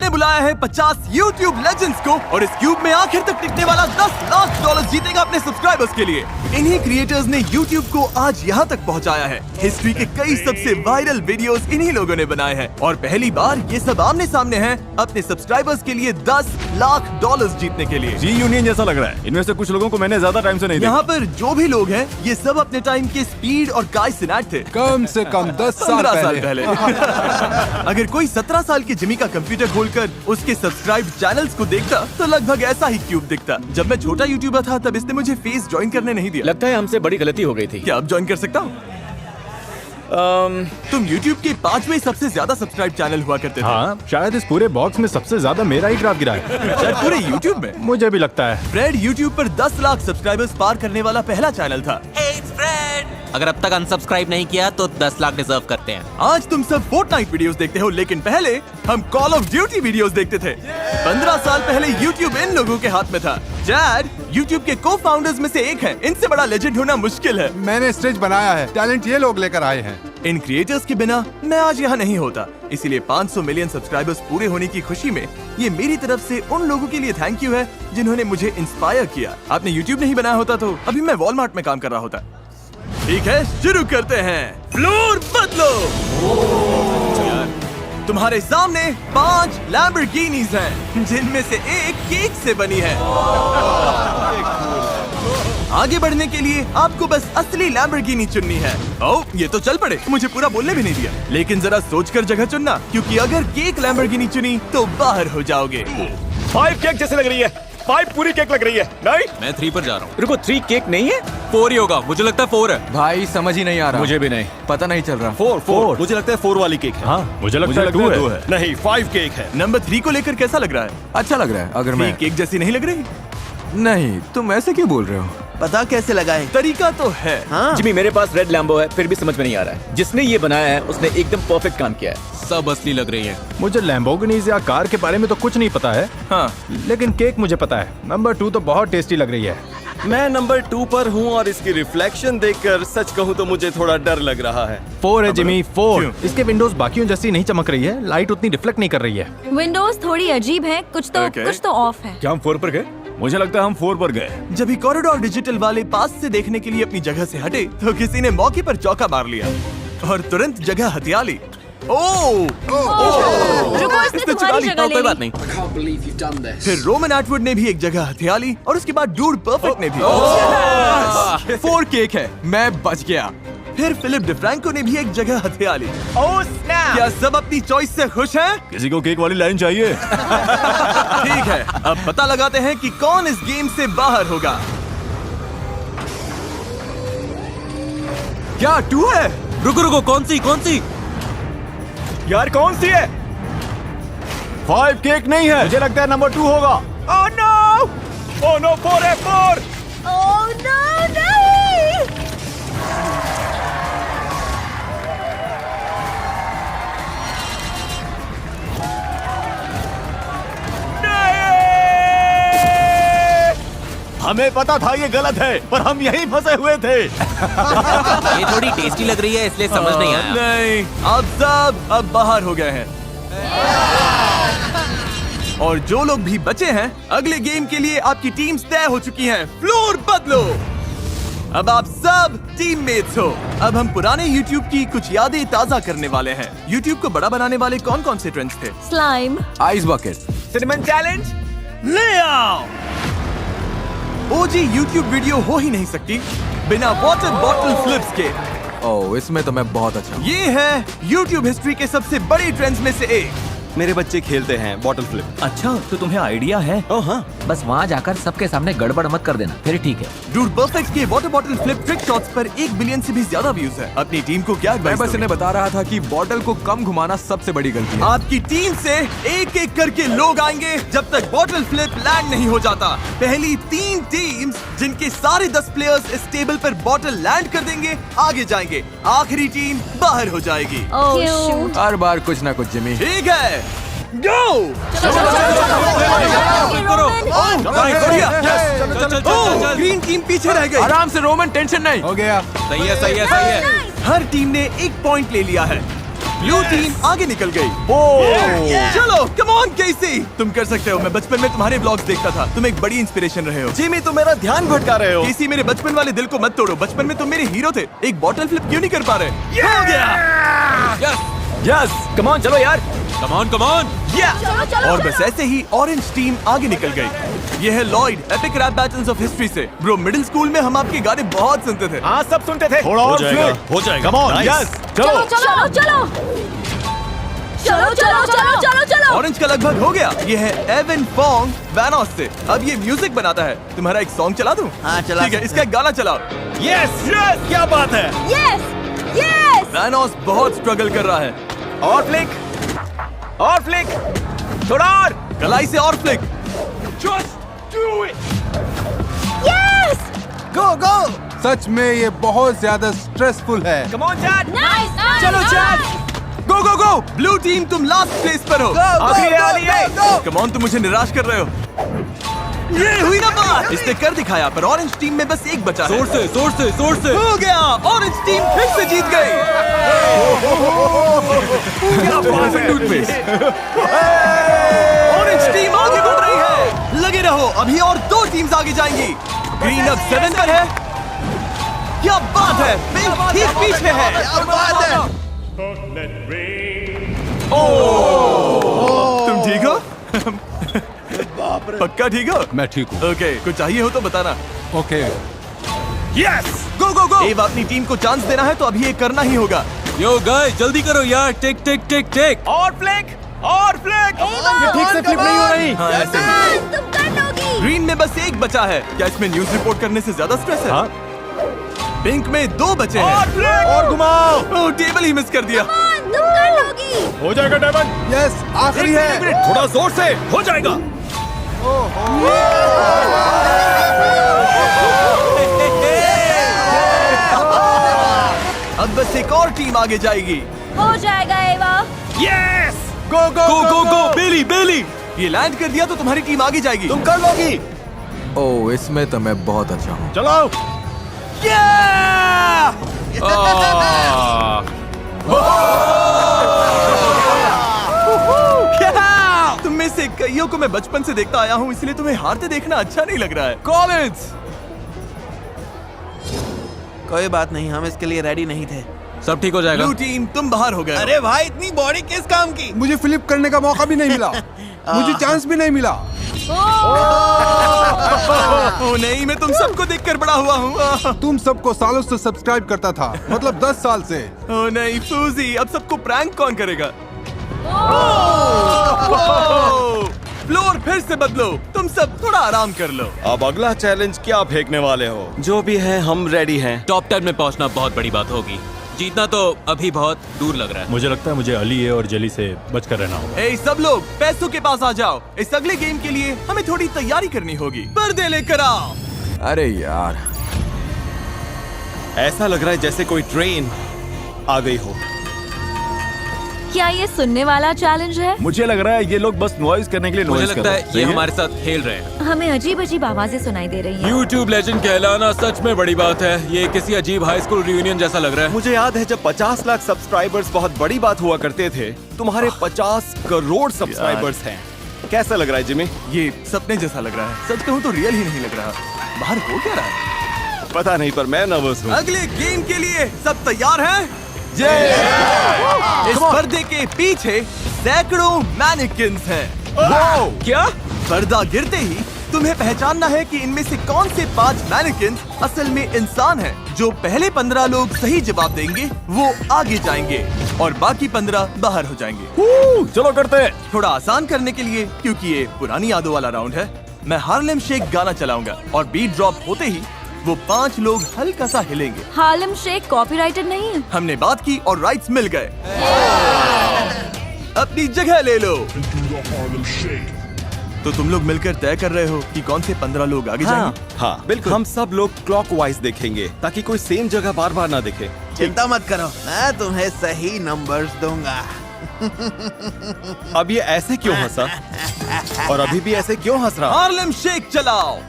हमने बुलाया है 50 YouTube लेजेंड्स को और इस क्यूब में आखिर तक टिकने वाला $10 लाख जीतेगा अपने सब्सक्राइबर्स के लिए। इन्हीं क्रिएटर्स ने YouTube को आज यहाँ तक पहुँचाया है। हिस्ट्री के कई सबसे वायरल वीडियोस इन्हीं लोगों ने बनाए हैं और पहली बार ये सब आमने सामने हैं अपने सब्सक्राइबर्स के लिए $10 लाख जीतने के लिए। रीयूनियन जैसा लग रहा है। इनमें से कुछ लोगों को मैंने ज्यादा टाइम से नहीं देखा। यहाँ पर जो भी लोग हैं ये सब अपने टाइम के स्पीड और गाय सिनाट थे। कम से कम 10 साल 15 साल पहले। अगर कोई 17 साल के जिमी का कंप्यूटर खोलकर उसके सब्सक्राइब चैनल्स को देखता तो लगभग ऐसा ही क्यूब दिखता। जब मैं छोटा यूट्यूबर था तब इसने मुझे फेस ज्वाइन करने नहीं दिया। लगता है हमसे बड़ी गलती हो गई थी। क्या अब ज्वाइन कर सकता हूँ? तुम YouTube के 5वें सबसे ज्यादा सब्सक्राइब चैनल हुआ करते थे। हाँ, शायद इस पूरे बॉक्स में सबसे ज्यादा मेरा ही ग्राफ गिरा है। शायद पूरे YouTube में। मुझे भी लगता है। फ्रेड YouTube पर 10 लाख सब्सक्राइबर्स पार करने वाला पहला चैनल था। अगर अब तक अनसब्सक्राइब नहीं किया तो 10 लाख डिजर्व करते हैं। आज तुम सब फोर्टनाइट वीडियोस देखते हो, लेकिन पहले हम कॉल ऑफ ड्यूटी वीडियोस देखते थे। 15 साल पहले YouTube इन लोगों के हाथ में था। जैड YouTube के को फाउंडर्स में से एक है। इनसे बड़ा लेजेंड होना मुश्किल है। मैंने स्टेज बनाया है, टैलेंट ये लोग लेकर आए हैं। इन क्रिएटर्स के बिना मैं आज यहाँ नहीं होता। इसीलिए 500 मिलियन सब्सक्राइबर्स पूरे होने की खुशी में ये मेरी तरफ से उन लोगों के लिए थैंक यू है जिन्होंने मुझे इंस्पायर किया। आपने YouTube नहीं बनाया होता तो अभी मैं वॉलमार्ट में काम कर रहा होता। ठीक है, शुरू करते हैं। फ्लोर बदलो। तुम्हारे सामने 5 लैम्बोर्गिनीज हैं, जिनमें से एक केक से बनी है। आगे बढ़ने के लिए आपको बस असली लैम्बोर्गिनी चुननी है। ओह, ये तो चल पड़े, मुझे पूरा बोलने भी नहीं दिया। लेकिन जरा सोचकर जगह चुनना, क्योंकि अगर केक लैम्बोर्गिनी चुनी तो बाहर हो जाओगे। 5 केक जैसे लग रही है। 5 पूरी केक लग रही है। नहीं, मैं 3 पर जा रहा हूँ। रुको, 3 केक नहीं है? 4 ही होगा, मुझे लगता है 4 है। भाई समझ ही नहीं आ रहा। मुझे भी नहीं पता नहीं चल रहा। 4 मुझे लगता है 4 वाली केक है। हाँ, मुझे लगता है 2 है। नहीं, 5 केक है। नंबर 3 को लेकर कैसा लग रहा है? अच्छा लग रहा है। अगर मैं केक जैसी नहीं लग रही? नहीं, तुम ऐसे क्यों बोल रहे हो? पता कैसे लगाए? तरीका तो है। हाँ। जिमी, मेरे पास रेड लैम्बो है, फिर भी समझ में नहीं आ रहा है। जिसने ये बनाया है उसने एकदम परफेक्ट काम किया है। सब असली लग रही है। मुझे लैम्बोर्गिनीज या कार के बारे में तो कुछ नहीं पता है। हाँ, लेकिन केक मुझे पता है। नंबर 2 तो बहुत टेस्टी लग रही है। मैं नंबर 2 पर हूँ और इसकी रिफ्लेक्शन देखकर सच कहूँ तो मुझे थोड़ा डर लग रहा है। 4 है जिमी, 4। क्यों? इसके विंडोज बाकियों जैसी नहीं चमक रही है। लाइट उतनी रिफ्लेक्ट नहीं कर रही है। विंडोज थोड़ी अजीब है, कुछ तो ऑफ है। क्या हम 4 पर गए? मुझे लगता है हम 4 पर गए। जब भी कॉरिडोर डिजिटल वाले पास से देखने के लिए अपनी जगह से हटे तो किसी ने मौके पर चौका मार लिया और तुरंत जगह हथिया ली। रुको, इसने तुम्हारी जगह ले कोई बात ली। नहीं। फिर रोमन एटवुड ने भी एक जगह हथिया ली और उसके बाद डूड परफेक्ट ने भी। 4 केक है, मैं बच गया। फिर फिलिप डिफ्रैंको ने भी एक जगह हथिया ली। क्या सब अपनी चॉइस से खुश हैं? किसी को केक वाली लाइन चाहिए? ठीक है, अब पता लगाते हैं कि कौन इस गेम से बाहर होगा। क्या 2 है? रुको, कौन सी? यार कौन सी है? 5 केक नहीं है। मुझे लगता है नंबर 2 होगा। ओह नो, 4 है, 4। ओह नो, नहीं। हमें पता था ये गलत है, पर हम यहीं फंसे हुए थे। ये थोड़ी टेस्टी लग रही है इसलिए समझ नहीं आया। नहीं, आप सब अब बाहर हो गए हैं। और जो लोग भी बचे हैं, अगले गेम के लिए आपकी टीम्स तय हो चुकी हैं। फ्लोर बदलो। अब आप सब टीममेट्स हो। अब हम पुराने YouTube की कुछ यादें ताजा करने वाले हैं। YouTube को बड़ा बनाने वाले कौन कौन से ट्रेंड्स थे? Slime, ice bucket, cinnamon challenge. ले आओ। OG YouTube वीडियो हो ही नहीं सकती बिना वाटर बॉटल फ्लिप्स के। ओह, इसमें तो मैं बहुत अच्छा हूँ। ये है YouTube हिस्ट्री के सबसे बड़े ट्रेंड्स में से एक। मेरे बच्चे खेलते हैं बॉटल फ्लिप। अच्छा, तो तुम्हें आइडिया है? ओह हाँ, बस वहाँ जाकर सबके सामने गड़बड़ मत कर देना, फिर ठीक है। डूड परफेक्ट के water bottle flip trick shots पर 1 बिलियन से भी ज्यादा व्यूज है। अपनी टीम को क्या मैं एडवाइस बस दोगे? इन्हें बता रहा था कि बॉटल को कम घुमाना सबसे बड़ी गलती है। आपकी टीम से एक एक करके लोग आएंगे जब तक बॉटल फ्लिप लैंड नहीं हो जाता। पहली 3 टीम्स जिनके सारे 10 प्लेयर्स इस टेबल पर बॉटल लैंड कर देंगे आगे जाएंगे। आखिरी टीम बाहर हो जाएगी। ओह शूट। हर बार कुछ ना कुछ जिमी। ठीक है, गो। ग्रीन टीम पीछे रह गई। आराम से रोमन, टेंशन नहीं। हो गया। सही है। हर टीम ने 1 पॉइंट ले लिया है। ब्लू टीम आगे निकल गई। चलो, कम ऑन केसी, तुम कर सकते हो। मैं बचपन में तुम्हारे ब्लॉग्स देखता था, तुम एक बड़ी इंस्पिरेशन रहे हो। जिमी तुम मेरा ध्यान भटका रहे हो। केसी, मेरे बचपन वाले दिल को मत तोड़ो। बचपन में तुम मेरे हीरो थे। एक बॉटल फ्लिप क्यों नहीं कर पा रहे? हो गया। यस, कम ऑन, चलो यार। Come on come on. चलो चलो और बस ऐसे ही ऑरेंज टीम आगे निकल गई। ये है Lloyd, epic rap battles of history से। ब्रो, मिडिल स्कूल में हम आपके गाने बहुत सुनते थे। हाँ, सब सुनते थे। थोड़ा हो और जाएगा, flip। हो जाएगा। Come on, Nice। yes, चलो चलो। चलो चलो चलो चलो चलो चलो चलो। ऑरेंज का लगभग हो गया। ये है एवन फोंग वैनोस से। अब ये म्यूजिक बनाता है। तुम्हारा एक सॉन्ग चला दूं? हाँ, चला ठीक है, सकते इसका एक गाना चलाओ। यस यस, क्या बात है। Yes yes. वैनोस बहुत स्ट्रगल कर रहा है। और फ्लिक, और फ्लिक, थोड़ा और। कलाई से और फ्लिक। यस। गो गो। सच में ये बहुत ज्यादा स्ट्रेसफुल है। Come on chat. नाइस। चलो चैट। गो गो गो। ब्लू टीम तुम लास्ट प्लेस पर हो। आखिरी वाली है। कम ऑन, तुम मुझे निराश कर रहे हो। ये हुई ना बात। इसने कर दिखाया, पर ऑरेंज टीम में बस एक बचा है। जोर से हो गया। ऑरेंज टीम फिर से जीत गई। ऑरेंज टीम आगे बढ़ रही है। लगे रहो, अभी और 2 टीम्स आगे जाएंगी। ग्रीन अब 7 पर है। क्या बात है, पिंक ठीक पीछे है। क्या बात है। तुम ठीक हो? पक्का ठीक हो? मैं ठीक हूँ। ओके, कुछ चाहिए हो तो बताना। ओके। यस, गो गो गो। अब अपनी टीम को चांस देना है तो अभी ये करना ही होगा। यो गाइस, जल्दी करो यार। टिक टिक टिक टिक। और फ्लिक, और फ्लिक। ये ठीक से फ्लिप नहीं हो रही। हाँ, ऐसे ही। तुम कर लोगी। ग्रीन में बस एक बचा है। क्या इसमें न्यूज रिपोर्ट करने से ज्यादा स्ट्रेस है? हाँ। पिंक में 2 बचे हैं। और फ्लिक, और घुमाओ। ओह, टेबल ही मिस कर दिया। तुम कर लोगी। हो जाएगा डायमंड। यस, आखिरी है। थोड़ा जोर से, हो जाएगा। अब बस एक और टीम आगे जाएगी। हो जाएगा एवा। यस, गो गो गो गो। बेली बेली, ये लैंड कर दिया तो तुम्हारी टीम आगे जाएगी। तुम कर लोगी। ओह, इसमें तो मैं बहुत अच्छा हूँ। चलो। तुम में से कईयों को मैं बचपन से देखता आया हूँ, इसलिए तुम्हें हारते देखना अच्छा नहीं लग रहा है। कॉलेज। कोई बात नहीं, हम इसके लिए रेडी नहीं थे। सब ठीक हो जाएगा। ब्लू टीम तुम बाहर हो गए। अरे भाई, इतनी बॉडी किस काम की? मुझे फ्लिप करने का मौका भी नहीं मिला। मुझे चांस भी नहीं मिला। ओह नहीं, मैं तुम सबको देखकर बड़ा हुआ हूँ। तुम सबको सालों से सब्सक्राइब करता था, मतलब 10 साल से। ओह नहीं फूजी, अब सबको प्रैंक कौन करेगा? फ्लोर फिर से बदलो। तुम सब थोड़ा आराम कर लो। अब अगला चैलेंज क्या फेंकने वाले हो? जो भी है, हम रेडी हैं। टॉप 10 में पहुंचना बहुत बड़ी बात होगी। जीतना तो अभी बहुत दूर लग रहा है। मुझे लगता है मुझे अली और जली से बचकर रहना होगा। ए सब लोग पैसों के पास आ जाओ। इस अगले गेम के लिए हमें थोड़ी तैयारी करनी होगी। पर्दे लेकर आओ। अरे यार, ऐसा लग रहा है जैसे कोई ट्रेन आ गई हो। क्या ये सुनने वाला चैलेंज है? मुझे लग रहा है ये लोग बस नॉइज करने के लिए मुझे नॉइज कर लगता रहे है हैं। ये सही हमारे साथ खेल रहे हैं। हमें अजीब अजीब आवाजें सुनाई दे रही हैं। YouTube लेजेंड कहलाना सच में बड़ी बात है। ये किसी अजीब हाई स्कूल रियूनियन जैसा लग रहा है। मुझे याद है जब 50 लाख सब्सक्राइबर्स बहुत बड़ी बात हुआ करते थे। तुम्हारे 50 करोड़ सब्सक्राइबर्स हैं। कैसा लग रहा है जिमी? ये सपने जैसा लग रहा है। सच कहूँ तो रियल ही नहीं लग रहा। बाहर हो क्या रहा है? पता नहीं, पर मैं नर्वस हूँ। अगले गेम के लिए सब तैयार हैं? इस पर्दे के पीछे सैकड़ों मैनिकिन्स हैं। क्या? पर्दा गिरते ही तुम्हें पहचानना है कि इनमें से कौन से 5 मैनिकिन्स असल में इंसान हैं। जो पहले 15 लोग सही जवाब देंगे वो आगे जाएंगे और बाकी 15 बाहर हो जाएंगे। चलो करते हैं। थोड़ा आसान करने के लिए, क्योंकि ये पुरानी यादों वाला राउंड है, मैं हार्लेम शेक गाना चलाऊंगा और बीट ड्रॉप होते ही वो 5 लोग हल्का सा हिलेंगे। हार्लेम शेक कॉपीराइटेड नहीं है। हमने बात की और राइट्स मिल गए। अपनी जगह ले लो। तो तुम लोग मिलकर तय कर रहे हो कि कौन से 15 लोग आगे जाएंगे? हाँ बिल्कुल। हम सब लोग क्लॉकवाइज देखेंगे ताकि कोई सेम जगह बार बार ना दिखे। चिंता मत करो, मैं तुम्हें सही नंबर्स दूंगा। अब ये ऐसे क्यों हंसा? और अभी भी ऐसे क्यों हंस रहा? हार्लेम शेक चलाओ।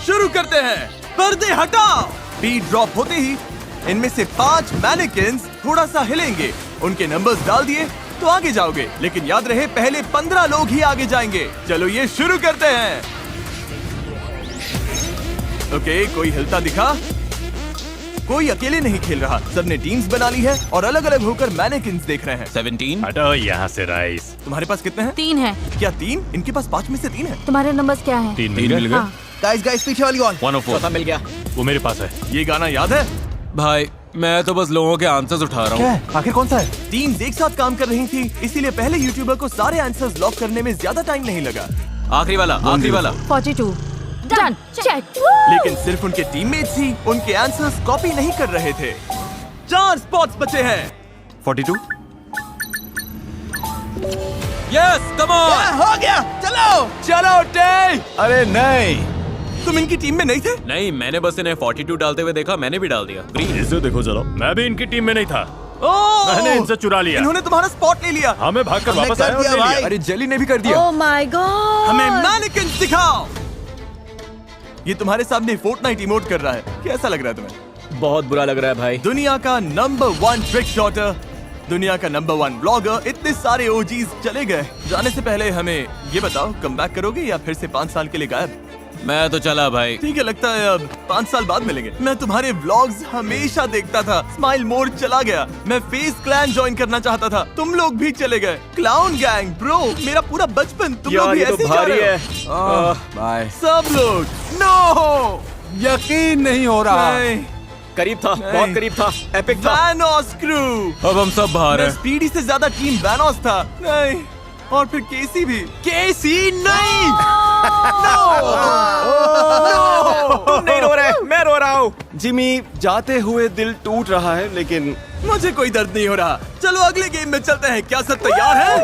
शुरू करते हैं। पर्दे हटाओ। बीट ड्रॉप होते ही इनमें से 5 मैनिकिन्स थोड़ा सा हिलेंगे। उनके नंबर्स डाल दिए तो आगे जाओगे, लेकिन याद रहे पहले 15 लोग ही आगे जाएंगे। चलो ये शुरू करते हैं। ओके, कोई हिलता दिखा? कोई अकेले नहीं खेल रहा, सबने टीम्स बना ली है और अलग अलग होकर मैनेकिन्स देख रहे हैं। 17। हटो यहाँ से राइस। तुम्हारे पास कितने हैं? 3 है। क्या 3? इनके पास 5 में से 3 है। तुम्हारे नंबर्स क्या है? 3 मिल गए। हाँ। गाइस पीछे वाली वॉल। 104। चौथा मिल गया। वो मेरे पास है। ये गाना याद है? भाई मैं तो बस लोगों के आंसर्स उठा रहा हूँ। आखिर कौन सा है? टीम्स एक साथ काम कर रही थी, इसीलिए पहले यूट्यूबर को सारे आंसर्स लॉक करने में ज्यादा टाइम नहीं लगा। आखिरी वाला, आखिरी वाला। 42। डन। चेक। लेकिन सिर्फ उनके टीममेट्स ही उनके आंसर्स कॉपी नहीं कर रहे थे। 4 स्पॉट्स बचे हैं। 42। Yes, come on. हो गया, चलो। चलो टे, अरे नहीं, तुम इनकी टीम में नहीं थे? नहीं, मैंने बस इन्हें 42 डालते हुए देखा, मैंने भी डाल दिया। ग्रीन। इसे देखो जरा, मैं भी इनकी टीम में नहीं था। ओह! मैंने इनसे चुरा लिया। इन्होंने तुम्हारा स्पॉट ले लिया। हाँ, मैं भागकर हमने वापस कर आया और दिया ले लिया। भाई। अरे जेली ने भी कर दिया। Oh my God. हमें मैनेकिन्स दिखाओ। ये तुम्हारे सामने फोर्टनाइट इमोट कर रहा है, कैसा लग रहा है तुम्हें? बहुत बुरा लग रहा है भाई। दुनिया का नंबर 1 ट्रिक शॉटर, दुनिया का नंबर 1 ब्लॉगर, इतने सारे ओजीज चले गए। जाने से पहले हमें ये बताओ, कमबैक करोगे या फिर से 5 साल के लिए गायब? मैं तो चला भाई। ठीक है, लगता है अब 5 साल बाद मिलेंगे। मैं तुम्हारे व्लॉग्स हमेशा देखता था। स्माइल मोड चला गया। मैं फेस क्लैन ज्वाइन करना चाहता था, तुम लोग भी चले गए। क्लाउन गैंग ब्रो, मेरा पूरा बचपन तुम लोग यार भी ये ऐसे तो ही जा भारी रहे है। हो। बाय। सब लोग नो। यकीन नहीं हो रहा। नहीं, करीब था, नहीं। बहुत करीब था, एपिक था। वैनोस क्रू। अब हम सब बाहर मैं हैं। स्पीडी से ज्यादा टीम वैनोस था। नहीं, और फिर केसी भी। केसी नहीं। तुम नहीं रो रहे, मैं रो रहा हूँ। जिमी, जाते हुए दिल टूट रहा है, लेकिन मुझे कोई दर्द नहीं हो रहा। चलो अगले गेम में चलते हैं। क्या सब तैयार है?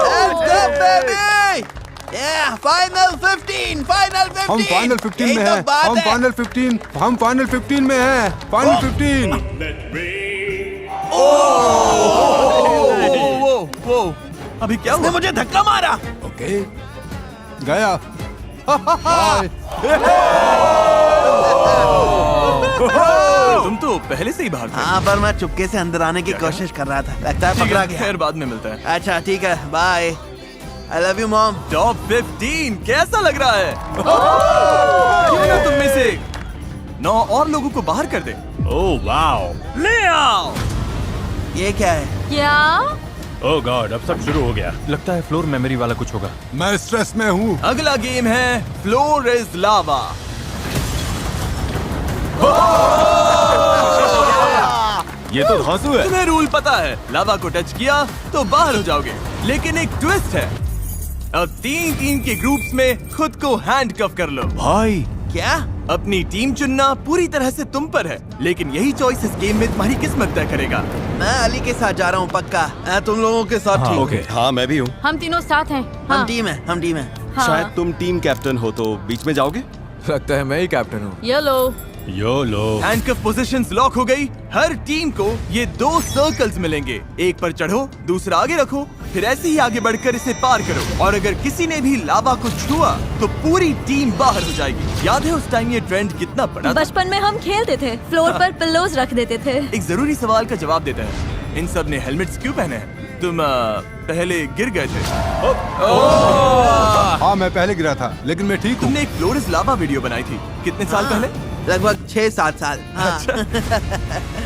Let's go, baby! Yeah, final 15, final 15. हम फाइनल 15 यही में तो हैं। बात हम है। फाइनल 15। हम फाइनल 15 में हैं। फाइनल 15। वो अभी क्या हुआ? मुझे धक्का मारा। ओके, गया। तुम तो पहले से ही बाहर थे। हाँ, पर मैं चुपके से अंदर आने की क्या कोशिश कर रहा था। लगता है ठीक पकड़ा है, गया। खैर बाद में मिलता है। अच्छा ठीक है, bye. I love you mom. Top 15 कैसा लग रहा है? क्यों ना तुम में से 9 और लोगों को बाहर कर दे। ओह वाओ, ले आओ। ये क्या है? क्या? ओह गॉड, अब सब शुरू हो गया। लगता है फ्लोर मेमोरी वाला कुछ होगा। मैं स्ट्रेस में हूँ। अगला गेम है फ्लोर इज लावा। ये तो धांसू है। तुम्हें रूल पता है, लावा को टच किया तो बाहर हो जाओगे। लेकिन एक ट्विस्ट है, अब 3 टीम के ग्रुप्स में खुद को हैंडकफ कर लो। भाई, क्या? अपनी टीम चुनना पूरी तरह से तुम पर है, लेकिन यही चॉइस इस गेम में तुम्हारी किस्मत तय करेगा। मैं अली के साथ जा रहा हूँ पक्का। तुम लोगों के साथ ठीक। ओके। हाँ, मैं भी हूँ। हम तीनों साथ हैं। हम हाँ। टीम है, हम टीम है। हाँ। शायद तुम टीम कैप्टन हो तो बीच में जाओगे। लगता है मैं ही कैप्टन हूँ। Yellow. YOLO. Handcuff positions lock हो गई। हर टीम को ये 2 सर्कल्स मिलेंगे। एक पर चढ़ो, दूसरा आगे रखो, फिर ऐसे ही आगे बढ़कर इसे पार करो। और अगर किसी ने भी लावा को छुआ तो पूरी टीम बाहर हो जाएगी। याद है उस टाइम ये ट्रेंड कितना बड़ा था? बचपन में हम खेलते थे, फ्लोर पर पिल्लोज रख देते थे। एक जरूरी सवाल का जवाब देते हैं, इन सब ने हेलमेट्स क्यों पहने हैं? तुम पहले गिर गए थे। हाँ, मैं पहले गिरा था, लेकिन मैं ठीक हूँ। तुमने एक फ्लोर इज लावा वीडियो बनाई थी, कितने साल पहले? लगभग 6-7 साल। हाँ।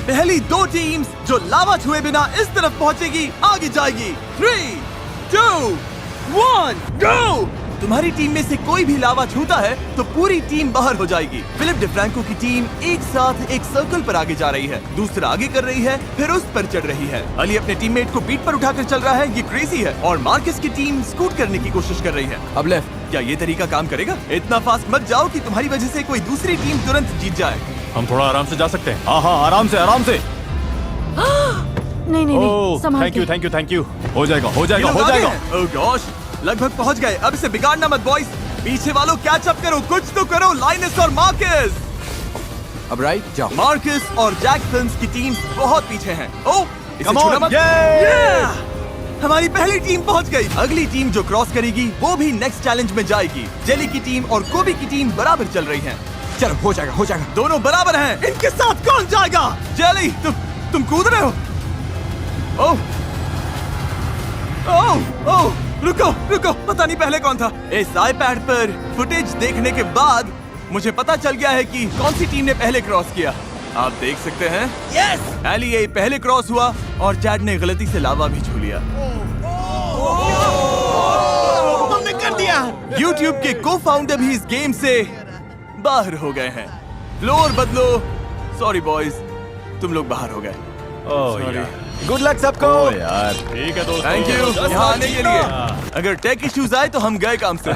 पहली 2 टीम्स जो लावा छुए बिना इस तरफ पहुंचेगी आगे जाएगी। 3, 2, 1, गो! तुम्हारी टीम में से कोई भी लावा छूता है तो पूरी टीम बाहर हो जाएगी। फिलिप डिफ्रैंको की टीम एक साथ एक सर्कल पर आगे जा रही है, दूसरा आगे कर रही है, फिर उस पर चढ़ रही है। अली अपने टीममेट को पीठ पर उठाकर चल रहा है, ये क्रेजी है। और मार्कस की टीम स्कूट करने की कोशिश कर रही है। अब लेफ्ट। क्या ये तरीका काम करेगा? इतना फास्ट मत जाओ कि तुम्हारी वजह से कोई दूसरी टीम तुरंत जीत जाए। हम थोड़ा आराम से जा सकते हैं। हाँ हाँ, आराम से, आराम से। नहीं नहीं नहीं, ओह, संभाल थैंक यू, के। Thank you, thank you. हो जाएगा, हो ये जाएगा, लोग हो आगे जाएगा। हैं। ओह गॉश, लगभग पहुंच गए। अब इसे बिगाड़ना मत बॉयज। पीछे वालों कैच अप करो, कुछ तो करो। लाइनस और मार्कस। अब राइट जाओ। मार्कस और जैक फिल्म्स की टीम बहुत पीछे हैं। ओह, इसे Come छूना on, मत। yay! Yeah! हमारी पहली टीम पहुंच गई। अगली टीम जो क्रॉस करेगी वो भी नेक्स्ट चैलेंज में जाएगी। जेली की टीम और कोबी की टीम बराबर चल रही हैं। चलो, हो जाएगा, हो जाएगा। दोनों बराबर हैं। इनके साथ कौन जाएगा? जेली, तुम कूद रहे हो? ओह, ओह ओह रुको रुको, पता नहीं पहले कौन था। इस आईपैड पर फुटेज देखने के बाद मुझे पता चल गया है कि कौन सी टीम ने पहले क्रॉस किया। आप देख सकते हैं, यस, एलिए पहले क्रॉस हुआ और चैड ने गलती से लावा भी छू लिया। तुमने कर दिया। YouTube के को-फाउंडर भी इस गेम से बाहर हो गए हैं। फ्लोर बदलो। सॉरी बॉयज, तुम लोग बाहर हो गए। गुड लक सबको। यार ठीक है दोस्तों, थैंक यू यहाँ आने के लिए। अगर टेक इश्यूज आए तो हम गए काम से।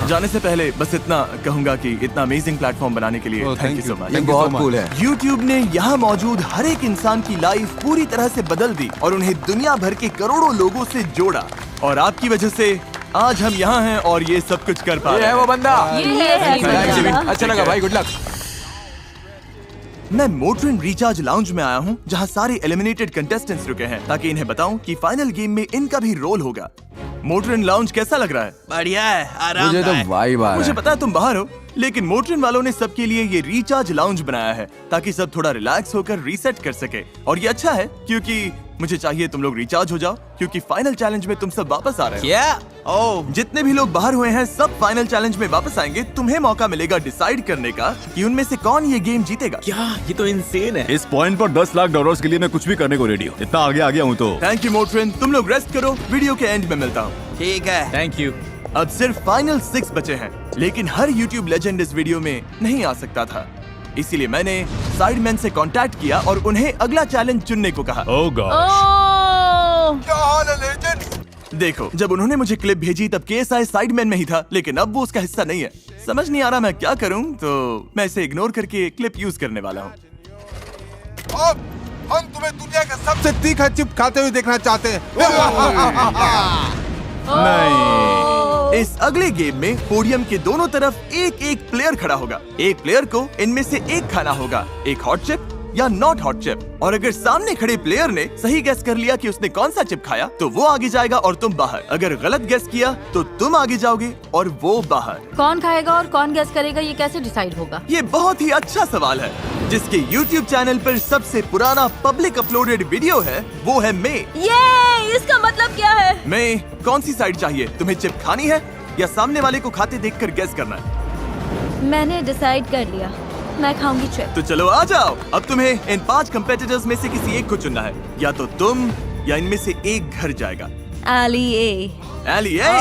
जाने से पहले बस इतना कहूंगा कि इतना अमेजिंग प्लेटफॉर्म बनाने के लिए थैंक यू सो मच। ये बहुत कूल है। YouTube ने यहाँ मौजूद हर एक इंसान की लाइफ पूरी तरह से बदल दी और उन्हें दुनिया भर के करोड़ों लोगों से जोड़ा। और आपकी वजह से आज हम यहाँ हैं और ये सब कुछ कर पा ये रहे है हैं। वो बंदा। ये है अच्छा लगा भाई, गुड लक। मैं मोटरिन रिचार्ज लाउंज में आया हूँ जहाँ सारे एलिमिनेटेड कंटेस्टेंट्स रुके हैं ताकि इन्हें बताऊं कि फाइनल गेम में इनका भी रोल होगा। मोटरिन लाउंज कैसा लग रहा है? बढ़िया है, मुझे आरामदायक। तो वाइब आ मुझे रहा है। पता है तुम बाहर हो, लेकिन मोटरिन वालों ने सबके लिए ये रिचार्ज लाउंज बनाया है ताकि सब थोड़ा रिलैक्स होकर रीसेट कर सके। और ये अच्छा है क्योंकि मुझे चाहिए तुम लोग रिचार्ज हो जाओ क्योंकि फाइनल चैलेंज में तुम सब वापस आ रहे हो। क्या? ओह, जितने भी लोग बाहर हुए हैं सब फाइनल चैलेंज में वापस आएंगे। तुम्हें मौका मिलेगा डिसाइड करने का कि उनमें से कौन ये गेम जीतेगा। क्या ये तो इंसेन है। इस पॉइंट पर $10 लाख के लिए मैं कुछ भी करने को रेडी हूँ। इतना आगे आ गया हूँ तो। थैंक यू मोटरिन, तुम लोग रेस्ट करो, वीडियो के एंड में मिलता हूँ। ठीक है। Thank you. अब सिर्फ फाइनल 6 बचे हैं, लेकिन हर YouTube लेजेंड इस वीडियो में नहीं आ सकता था। इसीलिए मैंने साइडमैन से कांटेक्ट किया और उन्हें अगला चैलेंज चुनने को कहा। ओह गॉड। क्या हाल है लेजेंड? देखो, जब उन्होंने मुझे क्लिप भेजी तब KSI साइडमैन में ही था, लेकिन अब वो उसका हिस्सा नहीं है। समझ नहीं आ रहा मैं क्या करूं, तो मैं इसे इग्नोर करके क्लिप यूज करने वाला हूं। अब हम तुम्हें दुनिया का सबसे तीखा चिप खाते हुए देखना चाहते हैं। नहीं। इस अगले गेम में पोडियम के दोनों तरफ एक एक प्लेयर खड़ा होगा। एक प्लेयर को इनमें से एक खाना होगा, एक हॉट चिप या नॉट हॉट चिप। और अगर सामने खड़े प्लेयर ने सही गेस कर लिया कि उसने कौन सा चिप खाया तो वो आगे जाएगा और तुम बाहर। अगर गलत गेस किया तो तुम आगे जाओगे और वो बाहर। कौन खाएगा और कौन गेस करेगा, ये कैसे डिसाइड होगा? ये बहुत ही अच्छा सवाल है। जिसके YouTube चैनल पर सबसे पुराना पब्लिक अपलोडेड वीडियो है वो है मे। ये इसका मतलब क्या है? मे, कौन सी साइड चाहिए? तुम्हें चिप खानी है या सामने वाले को खाते देखकर गेस करना है? मैंने डिसाइड कर लिया, मैं खाऊंगी चिप। तो चलो आ जाओ। अब तुम्हें इन 5 कंपेटिटर्स में से किसी एक को चुनना है, या तो तुम या इनमें से एक घर जाएगा। एली ए। एली ए।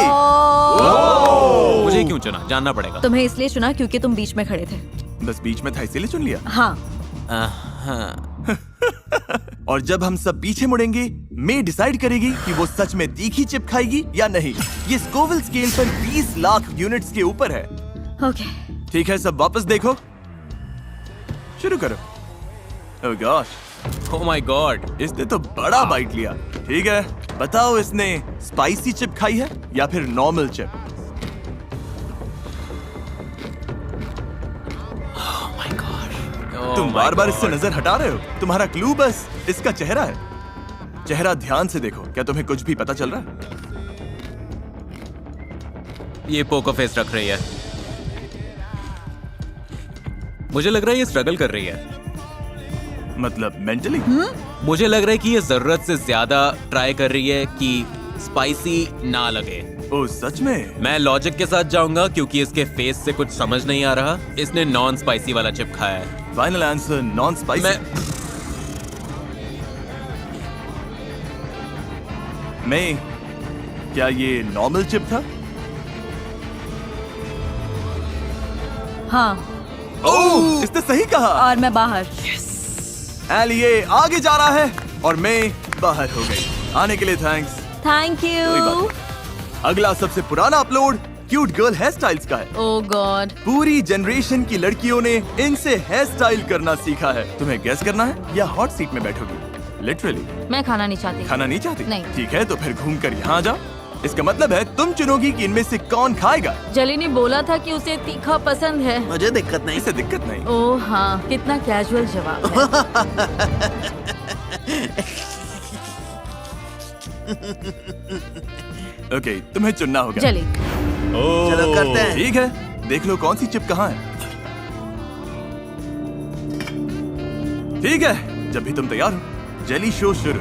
मुझे क्यों चुना? जानना पड़ेगा। तुम्हें इसलिए चुना क्योंकि तुम बीच में खड़े थे। बस बीच में था इसीलिए चुन लिया। हाँ। और जब हम सब पीछे मुड़ेंगे, मे डिसाइड करेगी कि वो सच में तीखी चिप खाएगी या नहीं। ये स्कोविल स्केल पर 20 लाख यूनिट्स के ऊपर है। ओके। ठीक है, सब वापस देखो, शुरू करो। ओह गॉश, ओह माय गॉड। इसने तो बड़ा बाइट लिया। ठीक है, बताओ इसने स्पाइसी चिप खाई है या फिर नॉर्मल चिप? तुम बार बार इससे नजर हटा रहे हो। तुम्हारा क्लू बस इसका चेहरा है। चेहरा ध्यान से देखो, क्या तुम्हें कुछ भी पता चल रहा है? ये पोकर फेस रख रही है। मुझे लग रहा है ये स्ट्रगल कर रही है। मतलब मेंटली? मुझे लग रहा है कि ये जरूरत से ज्यादा ट्राई कर रही है कि स्पाइसी ना लगे। ओ सच में? मैं लॉजिक के साथ जाऊंगा क्योंकि इसके फेस से कुछ समझ नहीं आ रहा। इसने नॉन स्पाइसी वाला चिप खाया है। Final answer non spicy. मैं क्या ये नॉर्मल चिप था? हाँ। ओह, इसने सही कहा। और मैं बाहर। एली ए आगे जा रहा है और मैं बाहर हो गई। आने के लिए थैंक्स। थैंक कोई यू। बात नहीं। अगला सबसे पुराना upload cute girl hairstyles का है। ओह गॉड। पूरी जनरेशन की लड़कियों ने इनसे हेयर स्टाइल करना सीखा है। तुम्हें गेस करना है या हॉट सीट में बैठोगी? लिटरली। मैं खाना नहीं चाहती। खाना नहीं चाहती? नहीं। ठीक है, तो फिर घूमकर यहाँ आ जाओ। इसका मतलब है तुम चुनोगी कि इनमें से कौन खाएगा। जली ने बोला था कि उसे तीखा पसंद है। मुझे दिक्कत नहीं। इसे दिक्कत नहीं। ओह हाँ, कितना कैजुअल जवाब है। ओके, तुम्हें चुनना होगा। जली। चलो करते हैं। ठीक है, देख लो कौन सी चिप कहाँ है। ठीक है, जब भी तुम तैयार हो, जेली शो शुरू।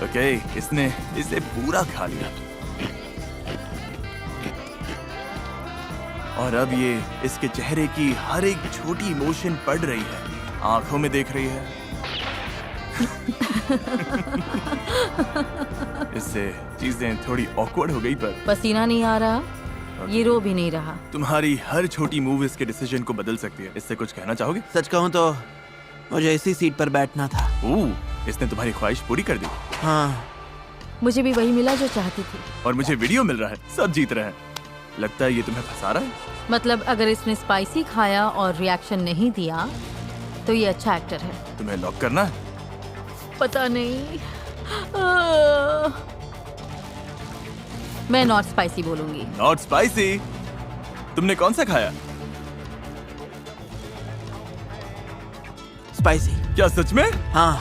ओके, इसने इसे पूरा खा लिया और अब ये इसके चेहरे की हर एक छोटी इमोशन पढ़ रही है, आंखों में देख रही है। इससे चीजें थोड़ी ऑकवर्ड हो गई, पर पसीना नहीं आ रहा, ये रो भी नहीं रहा। तुम्हारी हर छोटी मूव इसके डिसीजन को बदल सकती है। इससे कुछ कहना चाहोगे? सच कहूँ तो मुझे इसी सीट पर बैठना था। इसने तुम्हारी ख्वाहिश पूरी कर दी। हाँ, मुझे भी वही मिला जो चाहती थी। और मुझे वीडियो मिल रहा है, सब जीत रहे हैं। लगता है ये तुम्हें फंसा रहा है। मतलब अगर इसने स्पाइसी खाया और रिएक्शन नहीं दिया तो ये अच्छा एक्टर है। तुम्हें लॉक करना है? पता नहीं। मैं नॉट स्पाइसी बोलूंगी। Not spicy? तुमने कौन सा खाया? स्पाइसी। क्या सच में? हाँ,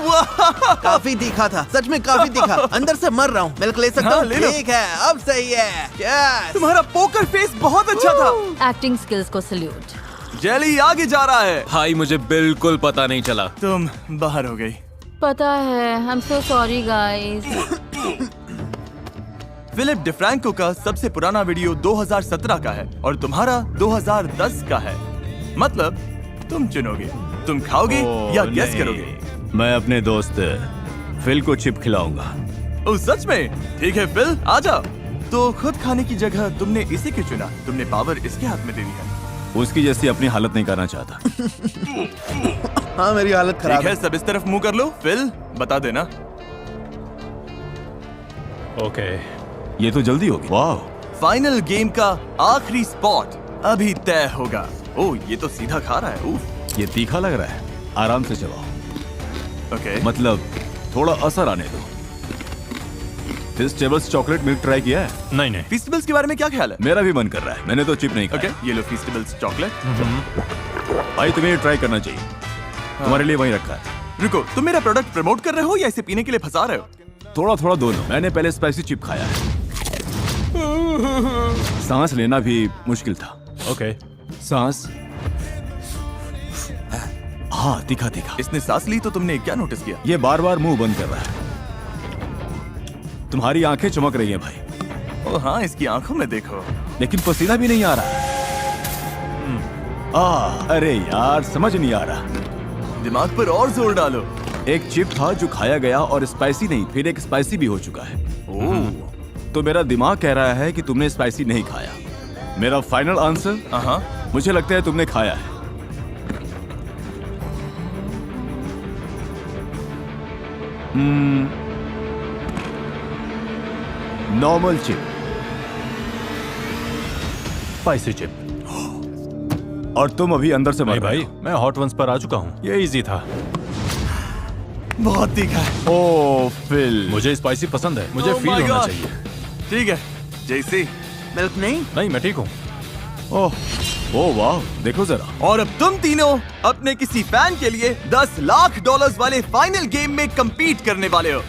वाह! काफी तीखा था, सच में काफी तीखा। अंदर से मर रहा हूँ। मिल्क ले सकता हाँ, हूँ? ले लो। ठीक है, अब सही है। Yes! तुम्हारा पोकर फेस बहुत अच्छा था। एक्टिंग स्किल्स को सल्यूट। जेली आगे जा रहा है। भाई मुझे बिल्कुल पता नहीं चला। तुम बाहर हो गई। पता है, I am so sorry guys. Philip DeFranco का सबसे पुराना वीडियो 2017 का है और तुम्हारा 2010 का है। मतलब तुम चुनोगे, तुम खाओगे या गेस करोगे। मैं अपने दोस्त फिल को चिप खिलाऊंगा। ओ सच में? ठीक है फिल, आ जाओ। तो खुद खाने की जगह तुमने इसे क्यों चुना? तुमने पावर इसके हाथ में दे दी है। उसकी जैसी अपनी हालत नहीं करना चाहता। हाँ, मेरी हालत खराब ठीक है, सब इस तरफ मुंह कर लो। फिल बता देना। ओके, ये तो जल्दी होगी। वाह, फाइनल गेम का आखिरी स्पॉट अभी तय होगा। ओ ये तो सीधा खा रहा है। उफ। ये तीखा लग रहा है। आराम से चबाओ। ओके, मतलब थोड़ा असर आने दो। फेस्टिवल्स चॉकलेट मिल्क ट्राई किया है? नहीं। फेस्टिवल्स के बारे में क्या ख्याल है? मेरा भी मन कर रहा है। मैंने तो चिप नहीं खाया। ओके, ये लो फेस्टिवल्स चॉकलेट। भाई तुम्हें ये ट्राई करना चाहिए। तुम्हारे लिए वहीं रखा है। रुको, तुम मेरा प्रोडक्ट प्रमोट कर रहे हो या इसे पीने के लिए फंसा रहे हो? थोड़ा थोड़ा दोनों। मैंने पहले स्पाइसी चिप खाया है। सांस लेना भी मुश्किल था। ओके, सांस। हाँ, तीखा तीखा। इसने सांस ली तो तुमने क्या नोटिस किया? ये बार बार मुंह बंद कर रहा है। तुम्हारी आंखें चमक रही हैं भाई। ओ हाँ, इसकी आंखों में देखो। लेकिन पसीना भी नहीं आ रहा। अरे यार, समझ नहीं आ रहा। दिमाग पर और जोर डालो। एक चिप था जो खाया गया और स्पाइसी नहीं, फिर एक स्पाइसी भी हो चुका है। तो मेरा दिमाग कह रहा है कि तुमने स्पाइसी नहीं खाया। मेरा फाइनल आंसर, हाँ, मुझे लगता है तुमने खाया है। Normal chip, spicy chip. और तुम अभी अंदर से मर भाई, रहे हो। मैं हॉट वंस पर आ चुका हूँ। ये इजी था। बहुत तीखा है। ओ फिल, मुझे स्पाइसी पसंद है। मुझे Oh फील my होना God. चाहिए। ठीक है, जैसे। मिल्क नहीं? नहीं, मैं ठीक हूँ। ओह वाह, देखो जरा। और अब तुम तीनों अपने किसी फैन के लिए $10 लाख वाले फाइनल गेम में compete करने वाले हो।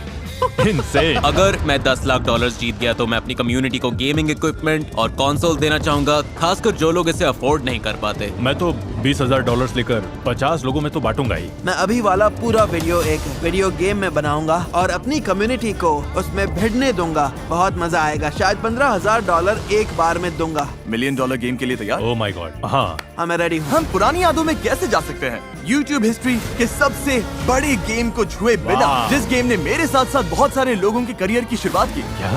इनसेन। अगर मैं $10 लाख जीत गया तो मैं अपनी कम्युनिटी को गेमिंग इक्विपमेंट और कंसोल देना चाहूंगा, खासकर जो लोग इसे अफोर्ड नहीं कर पाते। मैं तो $20,000 लेकर 50 लोगों में तो बांटूंगा ही। मैं अभी वाला पूरा वीडियो एक वीडियो गेम में बनाऊंगा और अपनी कम्युनिटी को उसमें भिड़ने दूंगा। बहुत मजा आएगा। शायद $15,000 एक बार में दूंगा। $1 मिलियन गेम के लिए तैयार? Oh my God. हाँ, हाँ, मैं रेडी हूँ। हम पुरानी यादों में कैसे जा सकते हैं? YouTube हिस्ट्री के सबसे बड़े गेम को छुए बिना, वाह। जिस गेम ने मेरे साथ साथ बहुत सारे लोगों के करियर की शुरुआत की। क्या?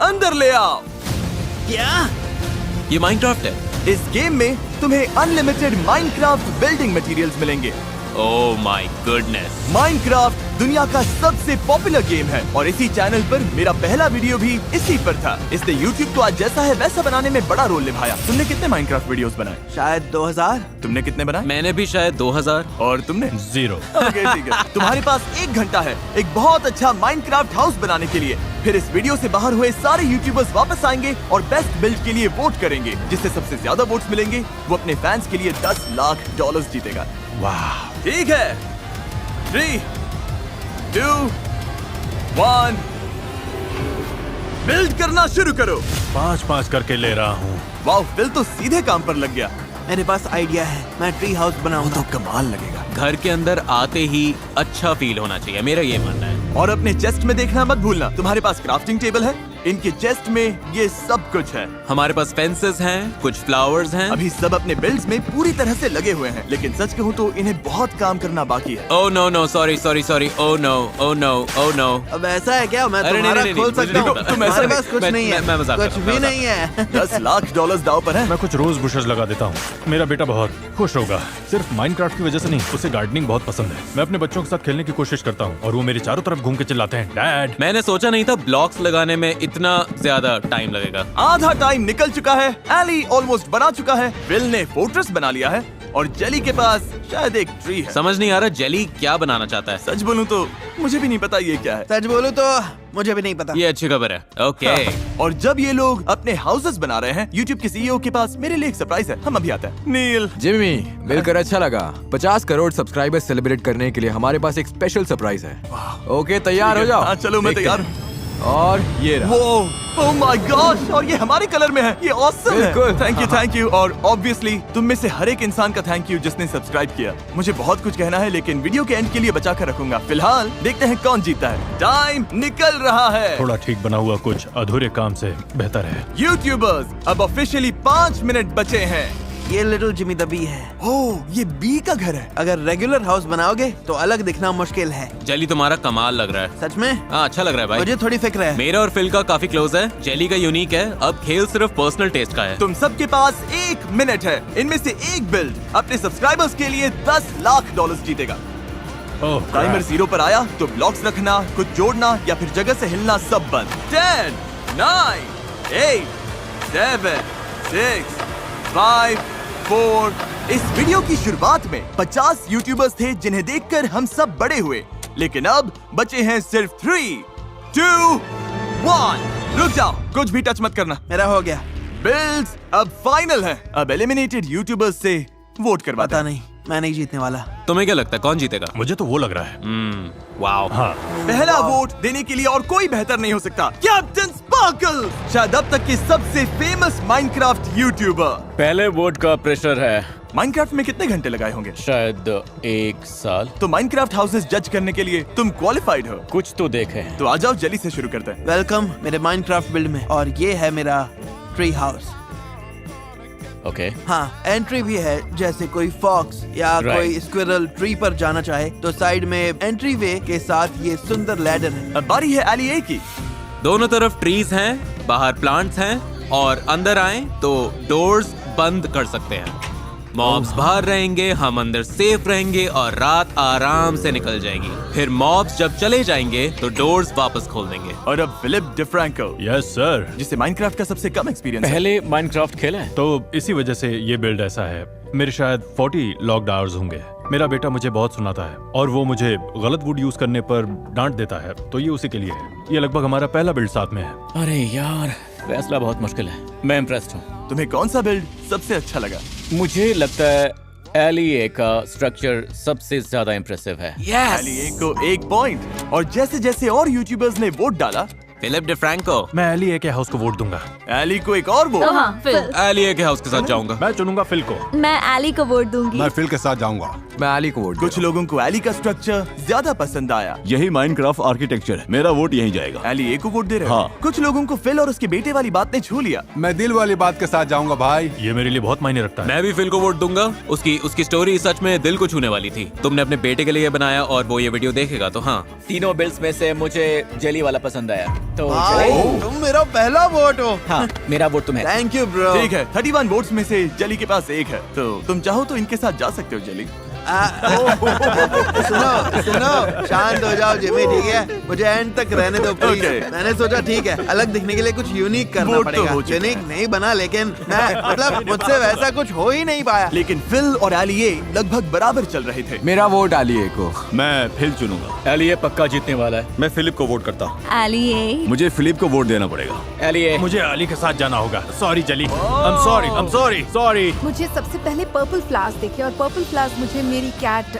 अंदर ले आओ। क्या? ये माइनक्राफ्ट है। इस गेम में तुम्हें अनलिमिटेड माइनक्राफ्ट बिल्डिंग मटेरियल्स मिलेंगे। Oh my goodness. माइनक्राफ्ट दुनिया का सबसे पॉपुलर गेम है और इसी चैनल पर मेरा पहला वीडियो भी इसी पर था। इसने YouTube को आज जैसा है वैसा बनाने में बड़ा रोल निभाया। तुमने कितने माइनक्राफ्ट वीडियोस बनाए? शायद 2000। तुमने कितने बनाए? मैंने भी शायद 2000। और तुमने? 0। ओके, ठीक है। तुम्हारे पास 1 घंटा है एक बहुत अच्छा माइनक्राफ्ट हाउस बनाने के लिए। फिर इस वीडियो से बाहर हुए सारे यूट्यूबर्स वापस आएंगे और बेस्ट बिल्ड के लिए वोट करेंगे। जिससे सबसे ज्यादा वोट्स मिलेंगे वो अपने फैंस के लिए $10 लाख जीतेगा। वाह। ठीक है, 3, 2, 1, बिल्ड करना शुरू करो। 5-5 करके ले रहा हूँ। वाह, फिल तो सीधे काम पर लग गया। मेरे पास आइडिया है। मैं ट्री हाउस बनाऊंगा। कमाल लगेगा। घर के अंदर आते ही अच्छा फील होना चाहिए, मेरा ये मानना है। और अपने चेस्ट में देखना मत भूलना, तुम्हारे पास क्राफ्टिंग टेबल है, इनके चेस्ट में ये सब कुछ है। हमारे पास फेंसेस हैं, कुछ फ्लावर्स हैं। अभी सब अपने बिल्ड्स में पूरी तरह से लगे हुए हैं, लेकिन सच कहूँ तो इन्हें बहुत काम करना बाकी है। Oh no, sorry, oh no. अब ऐसा है क्या? मैं अरे तुम्हारा नहीं, खोल मुझे सकता नहीं हूँ। पता। तुम्हारे पास कुछ मैं- नहीं है, मैं मजाक कर कुछ रहा हूँ, भी मैं नहीं है। $10 लाख दाव पर है। मैं कुछ रोज बुशेस लगा देता हूँ, मेरा बेटा बहुत खुश होगा। सिर्फ माइनक्राफ्ट की वजह से नहीं, उसे गार्डनिंग बहुत पसंद है। मैं अपने बच्चों के साथ खेलने की कोशिश करता हूँ और वो मेरे चारों तरफ घूम के चिल्लाते हैं, डैड। मैंने सोचा नहीं था ब्लॉक्स लगाने में इतना ज्यादा टाइम लगेगा। आधा टाइम निकल चुका है, एली ऑलमोस्ट बना चुका है, विल ने फोर्ट्रेस बना लिया है और जेली के पास शायद एक ट्री है। समझ नहीं आ रहा जेली क्या बनाना चाहता है। सच बोलूं तो मुझे भी नहीं पता ये क्या है। सच बोलूं तो मुझे भी नहीं पता। ये अच्छी खबर है। ओके। और जब ये लोग अपने हाउसेस बना रहे हैं, YouTube के CEO के पास मेरे लिए एक सरप्राइज है, हम अभी आते हैं। नील, जिमी, मिलकर अच्छा लगा। 50 करोड़ सब्सक्राइबर्स सेलिब्रेट करने के लिए हमारे पास एक स्पेशल सरप्राइज है। ओके, तैयार हो जाओ। हाँ चलो मैं देखते तैयार हैं। हूँ। और ये रहा। ओह माय गॉश, और ये हमारे कलर में है, ये ऑसम है। बिल्कुल। थैंक यू और ऑब्वियसली तुम में से हर एक इंसान का थैंक यू जिसने सब्सक्राइब किया। मुझे बहुत कुछ कहना है लेकिन वीडियो के एंड के लिए बचा कर रखूंगा। फिलहाल देखते हैं कौन जीता है। टाइम निकल रहा है। थोड़ा ठीक बना हुआ कुछ अधूरे काम से बेहतर है। यूट्यूबर्स अब ऑफिशियली 5 मिनट बचे हैं। ये लिटिल जिमी द बी है। ओह, ये बी का घर है। अगर रेगुलर हाउस बनाओगे तो अलग दिखना मुश्किल है। जेली तुम्हारा कमाल लग रहा है। सच में? हाँ, अच्छा लग रहा है भाई। मुझे थोड़ी फिक्र है। मेरा और फिल का काफी क्लोज है। जेली का यूनिक है। अब खेल सिर्फ पर्सनल टेस्ट का है। तुम सबके पास 1 मिनट है। इनमें से एक बिल्ड अपने सब्सक्राइबर्स के लिए $10 लाख जीतेगा। ओह, टाइमर 0 पर आया तो ब्लॉक्स रखना, कुछ जोड़ना या फिर जगह से हिलना सब बंद। 10, 9, 8, 7, 6, 5, 4। इस वीडियो की शुरुआत में 50 यूट्यूबर्स थे जिन्हें देखकर हम सब बड़े हुए, लेकिन अब बचे हैं सिर्फ 3, 2, 1। रुक जाओ, कुछ भी टच मत करना। मेरा हो गया। बिल्ड्स अब फाइनल है। अब एलिमिनेटेड यूट्यूबर्स से वोट करवाते पता हैं। नहीं, मैं नहीं जीतने वाला। तुम्हें क्या लगता है कौन जीतेगा? मुझे तो वो लग रहा है। वाओ। हाँ, पहला वोट देने के लिए और कोई बेहतर नहीं हो सकता, कैप्टन स्पार्कल, शायद अब तक के सबसे फेमस माइनक्राफ्ट यूट्यूबर। पहले वोट का प्रेशर है। माइनक्राफ्ट में कितने घंटे लगाए होंगे? शायद 1 साल। तो माइनक्राफ्ट हाउसेस जज करने के लिए तुम क्वालिफाइड हो। कुछ तो देखे। तो आ जाओ, जेली से शुरू करते हैं। वेलकम मेरे माइनक्राफ्ट बिल्ड में। और ये है मेरा ट्री हाउस। ओके। हाँ, एंट्री भी है। जैसे कोई फॉक्स या Right. कोई स्क्विरल ट्री पर जाना चाहे तो साइड में एंट्री वे के साथ ये सुंदर लैडर है। अब बारी है एली ए की। दोनों तरफ ट्रीज हैं, बाहर प्लांट्स हैं और अंदर आए तो डोर्स बंद कर सकते हैं। मॉब्स बाहर रहेंगे, हम अंदर सेफ रहेंगे और रात आराम से निकल जाएगी। फिर मॉब्स जब चले जाएंगे तो डोर्स वापस खोल देंगे। और अब फिलिप डिफ्रैंको, यस सर। जिसे माइनक्राफ्ट का सबसे कम एक्सपीरियंस है। पहले माइनक्राफ्ट खेला है? तो इसी वजह से ये बिल्ड ऐसा है। मेरे शायद 40 लॉक्ड आवर्स होंगे। मेरा बेटा मुझे बहुत सुनाता है और वो मुझे गलत वुड यूज करने पर डांट देता है, तो ये उसी के लिए है। ये लगभग हमारा पहला बिल्ड साथ में है। अरे यार, फैसला बहुत मुश्किल है। मैं इम्प्रेस्ड हूँ। तुम्हें कौन सा बिल्ड सबसे अच्छा लगा? मुझे लगता है एलिए का स्ट्रक्चर सबसे ज्यादा इम्प्रेसिव है। एली ए को 1 पॉइंट। और जैसे जैसे और यूट्यूबर्स ने वोट डाला, फिलिप डिफ्रैंको। मैं एली ए के हाउस को वोट दूंगा। एली को एक और वोट। हाँ, फिल। एलिए के हाउस के साथ जाऊंगा। मैं चुनूंगा फिल को। मैं एली को वोट दूंगी। मैं फिल के साथ जाऊंगा। मैं एली को वोट कुछ लोगों को एली का स्ट्रक्चर ज्यादा पसंद आया। यही माइनक्राफ्ट आर्किटेक्चर है, मेरा वोट यहीं जाएगा। एली ए को वोट दे रहे हो? हाँ। कुछ लोगों को फिल और उसके बेटे वाली बात ने छू लिया। मैं दिल वाली बात के साथ जाऊंगा भाई। ये मेरे लिए बहुत मायने रखता है। मैं भी फिल को वोट दूंगा। उसकी स्टोरी सच में दिल को छूने वाली थी। तुमने अपने बेटे के लिए बनाया और वो ये वीडियो देखेगा तो हाँ। तीनों बिल्ड्स में से मुझे जेली वाला पसंद आया, तो भाई, तुम मेरा पहला वोट हो। हाँ, मेरा वोट तुम्हें। Thank you bro. ठीक है, 31 वोट्स में से जेली के पास 1 है, तो तुम चाहो तो इनके साथ जा सकते हो जेली। सुनो सुनो, शांत हो जाओ जिमी, ठीक है? मुझे एंड तक रहने दो प्लीज। Okay. मैंने सोचा ठीक है, अलग दिखने के लिए कुछ यूनिक करना वोट तो पड़ेगा। हो चुका यूनिक नहीं बना, लेकिन मैं मतलब मुझसे वैसा कुछ हो ही नहीं पाया। लेकिन फिल और एली ए लगभग बराबर चल रहे थे। मेरा वोट एली को। मैं फिल चुनूंगा। एलिए पक्का जीतने वाला है। मैं फिलिप को वोट करता हूँ। एली ए। मुझे फिलिप को वोट देना पड़ेगा। एलिए। मुझे अली के साथ जाना होगा। सॉरी जली, आई एम सॉरी। मुझे सबसे पहले पर्पल फ्लावर्स देखे और पर्पल फ्लावर्स मुझे मेरी कैट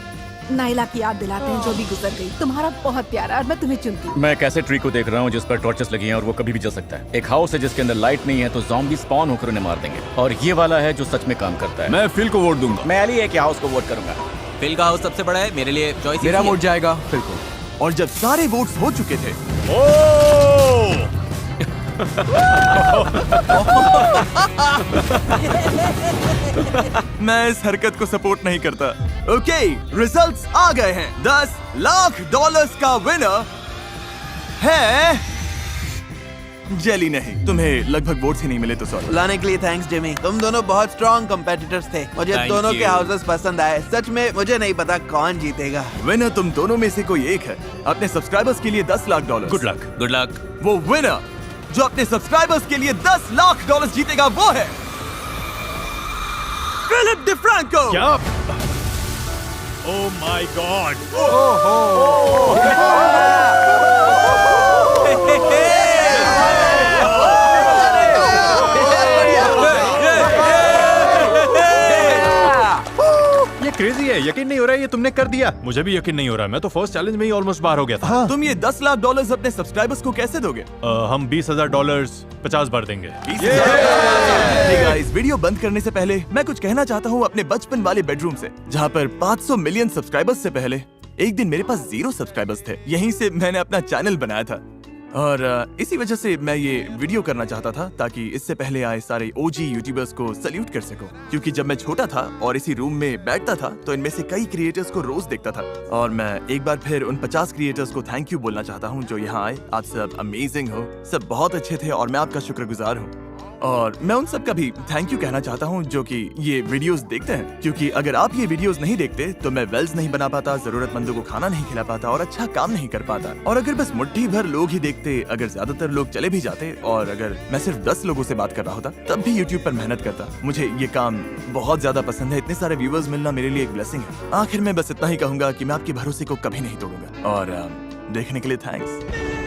नाइला की याद दिलाते हैं जो भी गुजर गई। तुम्हारा बहुत प्यारा और मैं तुम्हें चुनती हूँ। मैं कैसे ट्री को देख रहा हूँ जिस पर टॉर्चेस लगी हैं और वो कभी भी जल सकता है। एक हाउस है जिसके अंदर लाइट नहीं है तो ज़ॉम्बी स्पॉन होकर उन्हें मार देंगे। और ये वाला है जो सच में काम करता है। मैं फिल को वोट दूंगा। मैं एलिए के हाउस को वोट करूंगा। फिल का हाउस सबसे बड़ा है, मेरे लिए चॉइस मेरा वोट जाएगा फिल को। और जब सारे वोट्स हो चुके थे मैं इस हरकत को सपोर्ट नहीं करता। ओके, रिजल्ट्स आ गए हैं। $10 लाख का विनर है जेली। नहीं, तुम्हें लगभग वोट्स ही नहीं मिले तो सॉरी। लाने के लिए थैंक्स जिमी, तुम दोनों बहुत स्ट्रॉन्ग कंपेटिटर्स थे। मुझे Thank दोनों you. के हाउसेस पसंद आए। सच में मुझे नहीं पता कौन जीतेगा। विनर तुम दोनों में से कोई एक है। अपने सब्सक्राइबर्स के लिए $10 lakh. Good luck. Good luck. वो विनर जो अपने सब्सक्राइबर्स के लिए $10 लाख जीतेगा वो है फिलिप डिफ्रैंको। क्या? Oh my God. ये क्रेजी है, यकीन नहीं हो रहा है ये तुमने कर दिया। मुझे भी यकीन नहीं हो रहा, मैं तो फर्स्ट चैलेंज में ही ऑलमोस्ट बाहर हो गया था। तुम ये $10 लाख अपने सब्सक्राइबर्स को कैसे दोगे? हम $20,000 50 बार देंगे। Hey guys, वीडियो बंद करने से पहले मैं कुछ कहना चाहता हूँ अपने बचपन वाले बेडरूम से, जहाँ पर 500 मिलियन सब्सक्राइबर्स से पहले एक दिन मेरे पास 0 सब्सक्राइबर्स थे। यहीं से मैंने अपना चैनल बनाया था और इसी वजह से मैं ये वीडियो करना चाहता था ताकि इससे पहले आए सारे ओजी यूट्यूबर्स को सल्यूट कर सकूं। क्योंकि जब मैं छोटा था और इसी रूम में बैठता था तो इनमें से कई क्रिएटर्स को रोज देखता था और मैं एक बार फिर उन 50 क्रिएटर्स को थैंक यू बोलना चाहता हूं जो यहाँ आए। आप सब अमेजिंग हो, सब बहुत अच्छे थे और मैं आपका शुक्रगुजार हूँ। और मैं उन सब का भी थैंक यू कहना चाहता हूँ जो कि ये वीडियोस देखते हैं, क्योंकि अगर आप ये वीडियोस नहीं देखते तो मैं वेल्स नहीं बना पाता, जरूरतमंदों को खाना नहीं खिला पाता और अच्छा काम नहीं कर पाता। और अगर बस मुट्ठी भर लोग ही देखते, अगर ज्यादातर लोग चले भी जाते और अगर मैं सिर्फ 10 लोगों से बात कर रहा होता तब भी यूट्यूब पर मेहनत करता। मुझे ये काम बहुत ज्यादा पसंद है, इतने सारे व्यूअर्स मिलना मेरे लिए एक ब्लेसिंग है। आखिर में बस इतना ही कहूंगा कि मैं आपके भरोसे को कभी नहीं तोड़ूंगा और देखने के लिए थैंक्स।